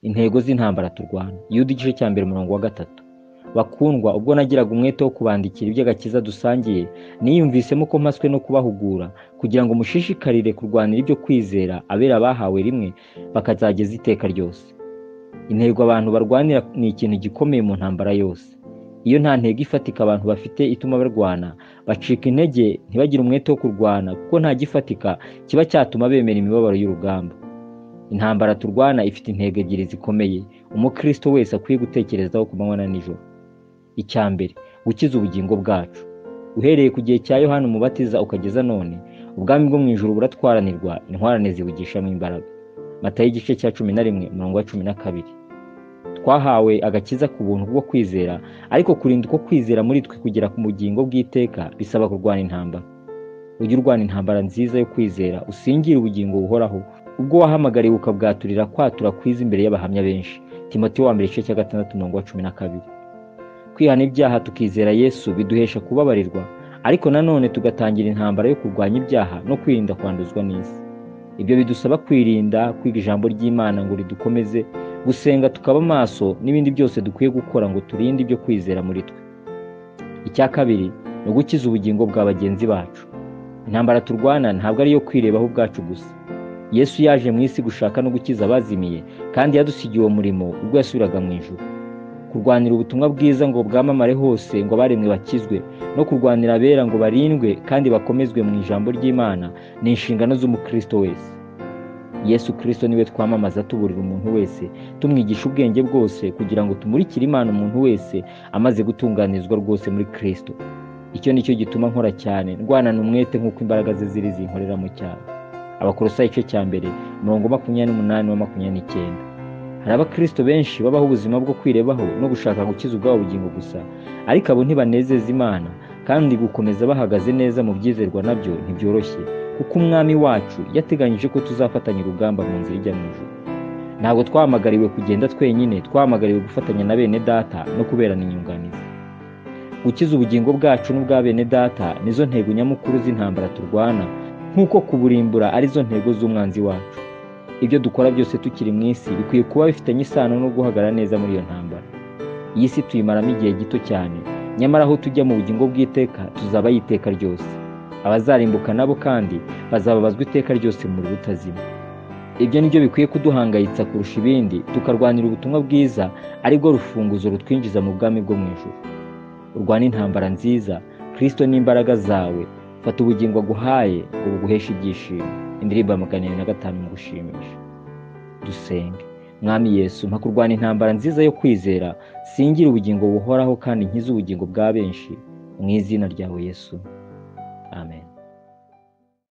Intego z'intambara turwana. Yuda igice cya mbere umurongo wa 3. Bakundwa, ubwo nagiraga umwete wo kubandikira iby'agakiza dusangiye, niyumvisemo ko mpaswe no kubahugura, kugira ngo mushishikarire kurwanira ibyo kwizera, abera bahawe rimwe, bakazageza iteka ryose. Intego abantu barwanira ni ikintu gikomeye mu ntambara yose. Iyo nta ntego ifatika abantu bafite ituma barwana, bacika intege ntibagire umwete wo kurwana, kuko nta gifatika kiba cyatuma bemera imibabaro y'urugamba. Intambara turwana ifite intego ebyiri zikomeye umukristo wese akwiye gutekerezaho ku manywa na nijoro. Icya mbere, gukiza ubugingo bwacu. Uhereye ku gihe cya Yohana Umubatiza ukageza none, ubwami bwo mu ijuru buratwaranirwa, intwarane zibugishamo imbaraga. Matayo igice cya 11 umurongo wa 12. Twahawe agakiza ku buntu bwo kwizera, ariko kurinda uko kwizera muri twe kugera ku bugingo bw'iteka bisaba kurwana intambara. Ujye urwana intambara nziza yo kwizera, usingire ubugingo buhoraho, ubwo wahamagariwe ukabwaturira kwatura kwiza imbere y'abahamya benshi. Timoteyo wa mbere igice cya 6 umurongo wa 12. Kwihana ibyaha tukizera Yesu biduhesha kubabarirwa, ariko nanone tugatangira intambara yo kurwanya ibyaha no kwirinda kwanduzwa n'isi. Ibyo bidusaba kwirinda, kwiga ijambo ry'Imana ngo ridukomeze, gusenga tukaba maso, n'ibindi byose dukwiye gukora ngo turinde ibyo kwizera muri twe. Icya kabiri, no gukiza ubugingo bwa bagenzi bacu. Intambara turwana ntabwo ari iyo kwirebaho ubwacu gusa. Yesu yaje mu isi gushaka no gukiza abazimiye, kandi yadusigiye uwo murimo ubwo yasubiraga mu ijuru. Kurwanira ubutumwa bwiza ngo bwamamare hose, ngo abaremwe bakizwe, no kurwanira abera ngo barindwe kandi bakomezwe mu ijambo ry'Imana, ni inshingano z'umukristo wese. Yesu Kristo niwe twamamaza tuburira umuntu wese, tumwigisha ubwenge bwose, kugira ngo tumurikire Imana umuntu wese amaze gutunganizwa rwose muri Kristo. Icyo nicyo gituma nkora cyane, ndwanana umwete nk'uko imbaraga ze ziri zinkorera mu cyaro. Abakolosayi igice cya mbere umurongo 28 wa 29. Hari abakristo benshi babaho ubuzima bwo kwirebaho no gushaka gukiza ubwabo bugingo gusa, ariko abo ntibanezeza Imana, kandi gukomeza bahagaze neza mu byizerwa nabyo ntibyoroshye, kuko umwami wacu yateganyije ko tuzafatanya urugamba mu nzira ijya mu ijuru. Ntabwo twahamagariwe kugenda twenyine, twahamagariwe gufatanya na bene data no kuberana inyunganizi. Gukiza ubugingo bwacu n'ubwa bene data nizo ntego nyamukuru z'intambara turwana, nk'uko kuburimbura arizo ntego z'umwanzi wacu. Ibyo dukora byose tukiri mu isi bikwiye kuba bifitanye isano no guhagarara neza muri iyo ntambara. Iyi si tuyimaramo igihe gito cyane, nyamara aho tujya mu bugingo bw'iteka tuzaba yiteka ryose. Abazarimbuka nabo kandi bazababazwa iteka ryose mu rutazima. Ibyo nibyo bikwiye kuduhangayitsa kurusha ibindi, tukarwanira ubutumwa bwiza, aribwo rufunguzo rutwinjiza mu bwami bwo mu ijuru. Urwana intambara nziza, Kristo n'imbaraga zawe, fata ubugingo aguhaye ngo buguheshe ibyishimo. Indirimbo ya 45 mu gushimisha. Dusenge. Mwami Yesu, mpa kurwana intambara nziza yo kwizera, singira ubugingo buhoraho kandi nkiza ubugingo bwa benshi, mu izina ryawe Yesu. Amen.